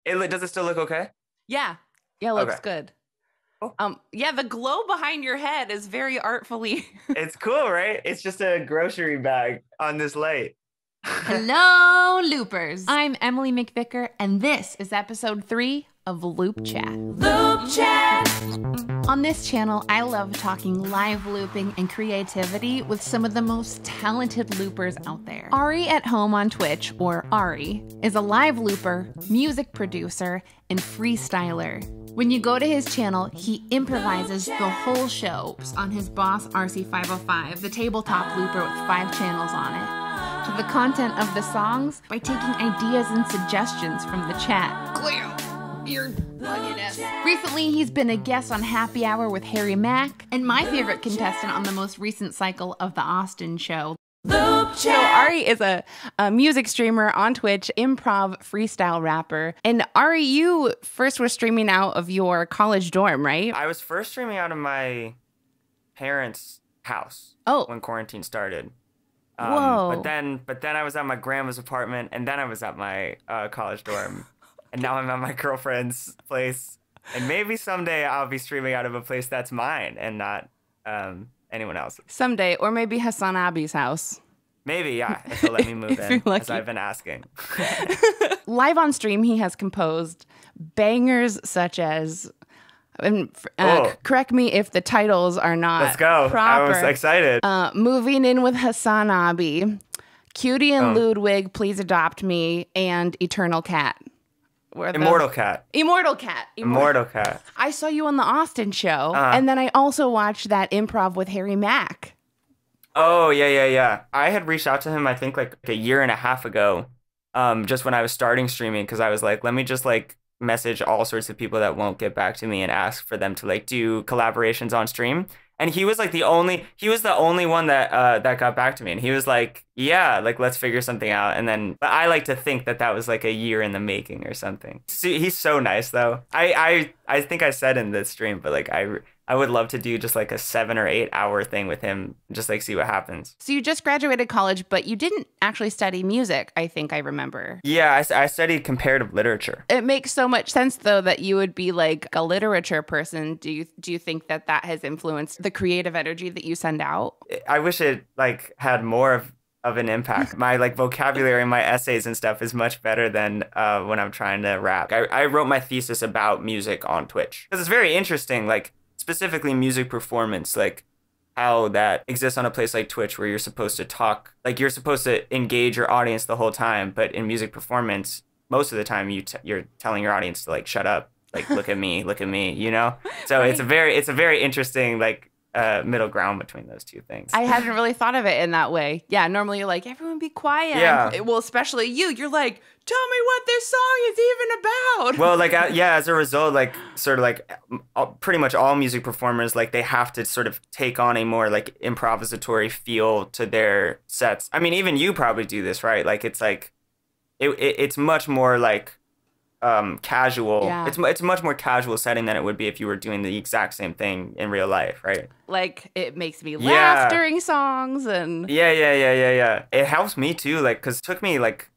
Does it still look okay? Yeah. Yeah, looks Okay. good. Cool. Yeah, the glow behind your head is very artfully. It's cool, right? It's just a grocery bag on this light. Hello, loopers. I'm Emily McVicker, and this is episode 3 of Loop Chat. Loop Chat! On this channel, I love talking live looping and creativity with some of the most talented loopers out there. ARIatHOME on Twitch, or Ari, is a live looper, music producer, and freestyler. When you go to his channel, he improvises the whole show on his Boss RC505, the tabletop looper with 5 channels on it, to the content of the songs by taking ideas and suggestions from the chat. Cleo, you're bugging us. Recently, he's been a guest on Happy Hour with Harry Mack, and my favorite contestant on the most recent cycle of The Austin Show. So Ari is a music streamer on Twitch, improv freestyle rapper. And Ari, you first were streaming out of your college dorm, right? I was first streaming out of my parents' house when quarantine started. Whoa. But then I was at my grandma's apartment, and then I was at my college dorm. And now I'm at my girlfriend's place. And maybe someday I'll be streaming out of a place that's mine and not anyone else's. Someday, or maybe Hassan Abi's house. Maybe, yeah, if they'll let me move in, lucky. as I've been asking. Live on stream, he has composed bangers such as, correct me if the titles are not Let's go. proper. I was excited. Moving In with Hassan Abi, Cutie and Ludwig, Please Adopt Me, and Eternal Cat. Immortal Cat. Immortal Cat. Immortal Cat. I saw you on the Austin Show, and then I also watched that improv with Harry Mack. Oh, yeah. I had reached out to him, I think, like a year and a half ago, just when I was starting streaming, because I was like, let me just, like, message all sorts of people that won't get back to me and ask for them to, like, do collaborations on stream. And he was like the only one that that got back to me, and he was like, yeah, like, let's figure something out. And then, but I like to think that that was like a year in the making or something. See, he's so nice though. I think I said in this stream, but like I would love to do just like a 7 or 8 hour thing with him, just like see what happens. So you just graduated college, but you didn't actually study music, I think I remember. Yeah, I studied comparative literature. It makes so much sense though that you would be like a literature person. Do you think that has influenced the creative energy that you send out? I wish it like had more of an impact. My like vocabulary and my essays and stuff is much better than when I'm trying to rap. I wrote my thesis about music on Twitch because it's very interesting, like specifically music performance, like how that exists on a place like Twitch where you're supposed to talk, like you're supposed to engage your audience the whole time, but in music performance, most of the time you're telling your audience to like shut up, like look at me, you know. So Right. it's a very interesting like middle ground between those two things. I hadn't really thought of it in that way. Yeah, normally you're like, everyone be quiet. Yeah. Well, especially you're like, tell me what this song is even about. Well, like, yeah, as a result, like, sort of like pretty much all music performers, like, they have to sort of take on a more like improvisatory feel to their sets. I mean, even you probably do this, right? Like, it's like, it's much more like casual. Yeah. It's a much more casual setting than it would be if you were doing the exact same thing in real life, right? Like, it makes me laugh during songs and... Yeah. It helps me too, like, because it took me like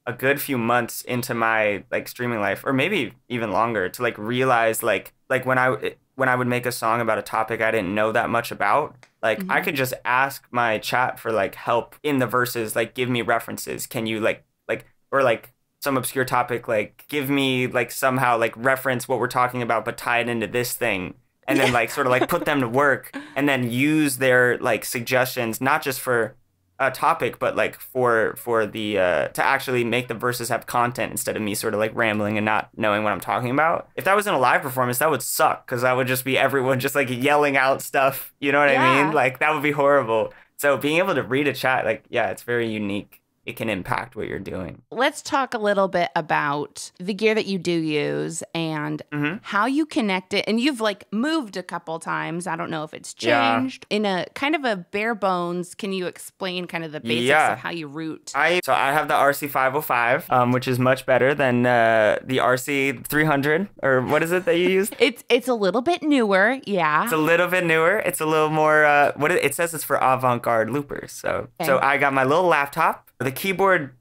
a good few months into my like streaming life, or maybe even longer, to like realize like when I would make a song about a topic I didn't know that much about, like I could just ask my chat for like help in the verses, like give me references. Can you like or like some obscure topic, like give me like somehow like reference what we're talking about but tie it into this thing, and then like sort of like put them to work and then use their like suggestions not just for a topic but like for the to actually make the verses have content instead of me sort of like rambling and not knowing what I'm talking about. If that was in a live performance, that would suck, because that would just be everyone just like yelling out stuff, you know what I mean? Like that would be horrible. So being able to read a chat, like, yeah, it's very unique. It can impact what you're doing. Let's talk a little bit about the gear that you do use and how you connect it. And you've like moved a couple times. I don't know if it's changed. In a kind of a bare bones, can you explain kind of the basics of how you route? So I have the RC505, which is much better than the RC300, or what is it that you use? It's a little bit newer, yeah. It's a little bit newer. It's a little more, it says it's for avant-garde loopers. So I got my little laptop. The keyboard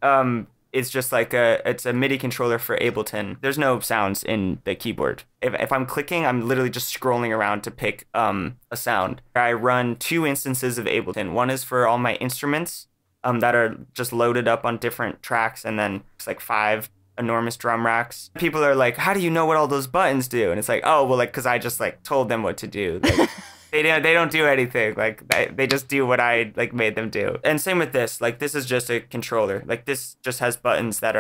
is just like it's a MIDI controller for Ableton. There's no sounds in the keyboard. If I'm clicking, I'm literally just scrolling around to pick a sound. I run 2 instances of Ableton. One is for all my instruments that are just loaded up on different tracks, and then it's like 5 enormous drum racks. People are like, how do you know what all those buttons do? And it's like, oh, well, like, because I just like told them what to do. Like, they don't do anything. Like, they just do what I like made them do. And same with this. Like, this is just a controller. Like, this just has buttons that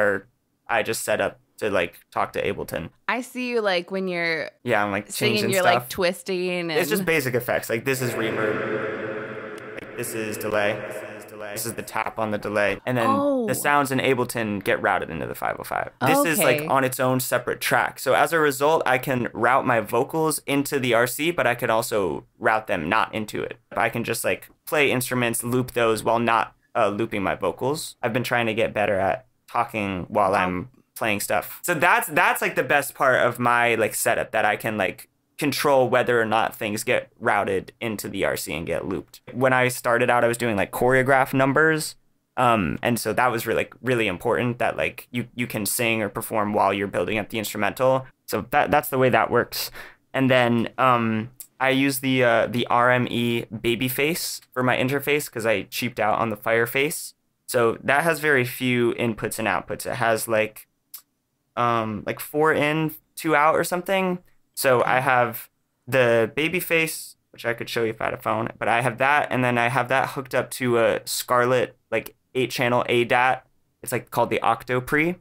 I just set up to like talk to Ableton. I see you like when you're I'm like changing singing, you're stuff. like twisting. And... It's just basic effects. Like, this is reverb. Like, this is delay. This is the tap on the delay. And then the sounds in Ableton get routed into the 505. This is like on its own separate track. So as a result, I can route my vocals into the RC, but I could also route them not into it. I can just like play instruments, loop those while not looping my vocals. I've been trying to get better at talking while I'm playing stuff. So that's like the best part of my like setup, that I can like control whether or not things get routed into the RC and get looped. When I started out, I was doing like choreographed numbers. And so that was really important, that like you can sing or perform while you're building up the instrumental. So that's the way that works. And then I use the RME Babyface for my interface because I cheaped out on the Fireface. So that has very few inputs and outputs. It has like 4 in, 2 out or something. So I have the Babyface, which I could show you if I had a phone, but I have that, and then I have that hooked up to a Scarlett like 8-channel ADAT. It's like called the Octopre.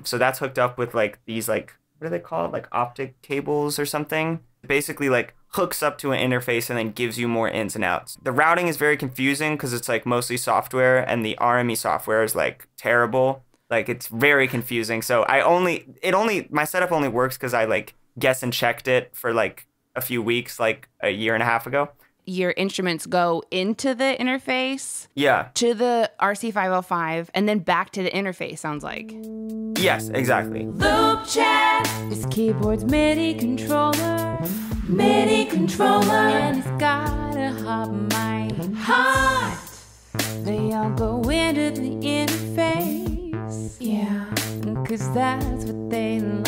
So that's hooked up with like these like, what are they called? Like optic cables or something. Basically like hooks up to an interface and then gives you more ins and outs. The routing is very confusing because it's like mostly software, and the RME software is like terrible. Like, it's very confusing. So my setup only works because I like guess and checked it for like a few weeks, like a year and a half ago. Your instruments go into the interface, to the RC505, and then back to the interface, sounds like. Yes, exactly. Loop Chat is keyboard's MIDI controller, and it's got a hot mic. Hot! They all go into the interface, yeah, 'cause that's what they like.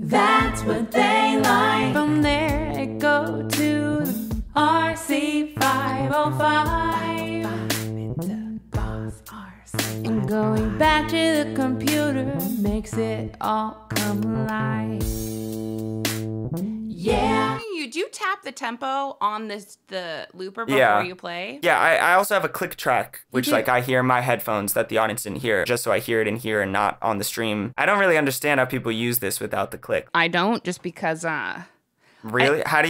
That's what they like. From there it go to the RC505. It's a boss RC. And going back to the computer makes it all come alive. Yeah. Do you tap the tempo on the looper before you play? Yeah, I also have a click track, which like I hear in my headphones that the audience didn't hear, just so I hear it in here and not on the stream. I don't really understand how people use this without the click. I don't, just because Really? How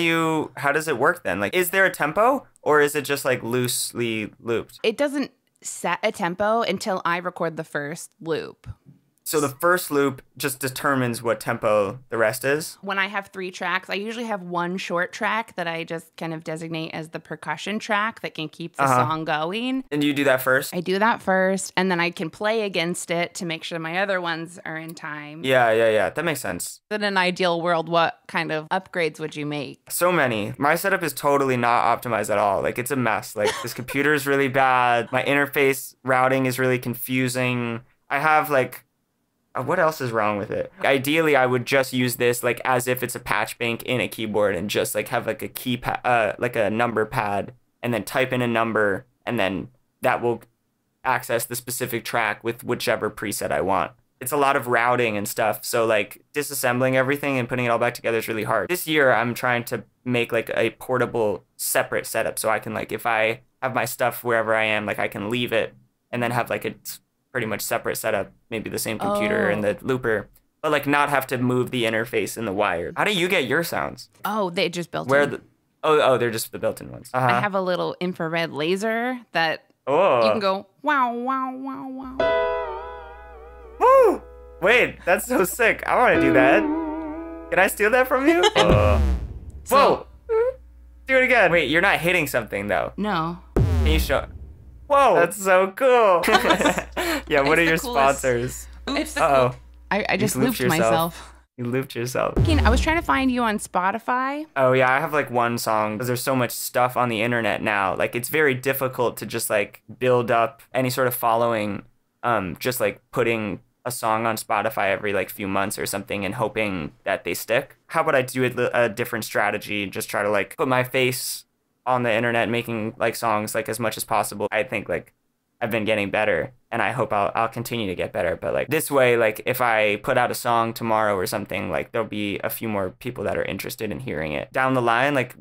does it work then? Like, is there a tempo, or is it just like loosely looped? It doesn't set a tempo until I record the first loop. So the first loop just determines what tempo the rest is? When I have 3 tracks, I usually have 1 short track that I just kind of designate as the percussion track that can keep the song going. And you do that first? I do that first, and then I can play against it to make sure my other ones are in time. Yeah. That makes sense. In an ideal world, what kind of upgrades would you make? So many. My setup is totally not optimized at all. Like, it's a mess. Like, this computer is really bad. My interface routing is really confusing. I have like... what else is wrong with it? Ideally, I would just use this like as if it's a patch bank in a keyboard, and just like have like a keypad, like a number pad, and then type in a number, and then that will access the specific track with whichever preset I want. It's a lot of routing and stuff, so like disassembling everything and putting it all back together is really hard. This year, I'm trying to make like a portable separate setup, so I can like, if I have my stuff wherever I am, like I can leave it and then have like a pretty much separate setup, maybe the same computer and the looper, but like not have to move the interface and the wire. How do you get your sounds? Oh, they just built in. They're just the built-in ones. I have a little infrared laser that you can go wow, wow, wow, wow. Woo! Wait, that's so sick. I want to do that. Can I steal that from you? Whoa! Do it again. Wait, you're not hitting something though. No. Can you show? Whoa, that's so cool. Yeah, what are your sponsors? It's the I just looped myself. You looped yourself. I was trying to find you on Spotify. Oh yeah, I have like 1 song because there's so much stuff on the internet now. Like, it's very difficult to just like build up any sort of following just like putting a song on Spotify every like few months or something and hoping that they stick. How about I do a different strategy, just try to like put my face on the internet, making like songs like as much as possible. I think like I've been getting better, and I hope I'll continue to get better. But like this way, like if I put out a song tomorrow or something, like there'll be a few more people that are interested in hearing it down the line. Like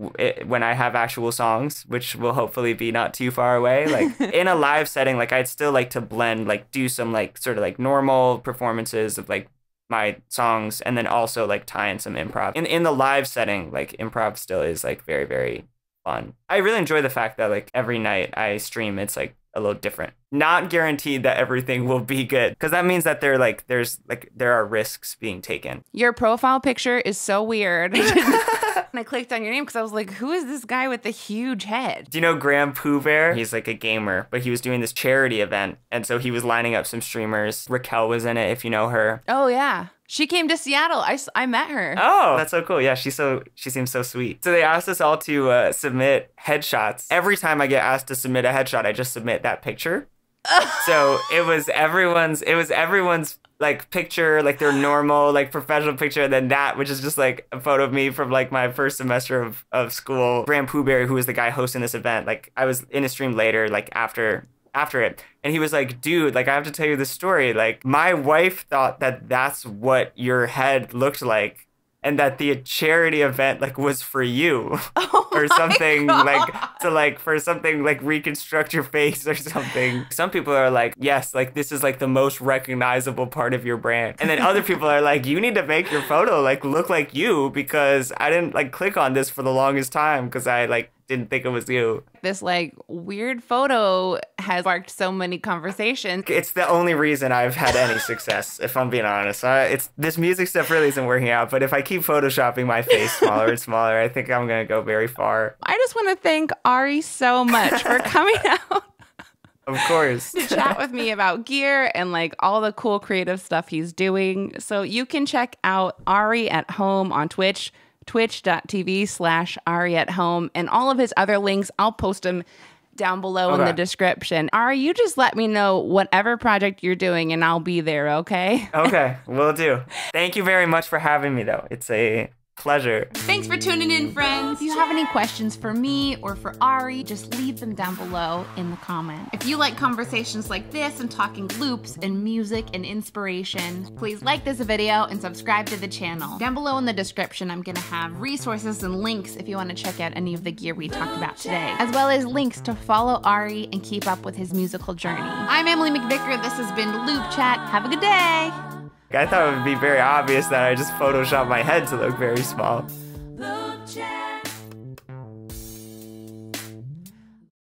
when I have actual songs, which will hopefully be not too far away, like in a live setting, like I'd still like to blend, like do some like sort of like normal performances of like my songs, and then also like tie in some improv. In the live setting, like improv still is like very, very fun. I really enjoy the fact that like every night I stream, it's like a little different. Not guaranteed that everything will be good, because that means that there are risks being taken. Your profile picture is so weird. And I clicked on your name because I was like, who is this guy with the huge head? Do you know Graham Pooh Bear? He's like a gamer, but he was doing this charity event, and so he was lining up some streamers. Raquel was in it, if you know her. Oh yeah, she came to Seattle. I met her. Oh, that's so cool. Yeah, she seems so sweet. So they asked us all to submit headshots. Every time I get asked to submit a headshot, I just submit that picture. So it was everyone's like picture, like their normal like professional picture, and then that, which is just like a photo of me from like my first semester of school. Graham Pooh Bear, who was the guy hosting this event, like I was in a stream later, like after it, and he was like, dude, like I have to tell you this story. Like my wife thought that that's what your head looked like, and that the charity event like was for you. Or something like to like for something like reconstruct your face or something. Some people are like, yes, like this is like the most recognizable part of your brand. And then other people are like, you need to make your photo like look like you, because I didn't like click on this for the longest time because I like didn't think it was you. This like weird photo has sparked so many conversations. It's the only reason I've had any success, if I'm being honest. It's this music stuff really isn't working out, but if I keep photoshopping my face smaller and smaller, I think I'm gonna go very far. I just want to thank Ari so much for coming out. Of course. To chat with me about gear and like all the cool creative stuff he's doing. So you can check out ARIatHOME on Twitch. twitch.tv/ARIatHOME, and all of his other links, I'll post them down below in the description. Ari, you just let me know whatever project you're doing and I'll be there, okay? Okay, will do. Thank you very much for having me, though. It's a pleasure. Thanks for tuning in, friends. If you have any questions for me or for Ari, just leave them down below in the comments. If you like conversations like this and talking loops and music and inspiration, please like this video and subscribe to the channel. Down below in the description, I'm gonna have resources and links if you want to check out any of the gear we talked about today, as well as links to follow Ari and keep up with his musical journey. I'm Emily McVicker. This has been Loop Chat. Have a good day. I thought it would be very obvious that I just photoshopped my head to look very small. Loop Chat.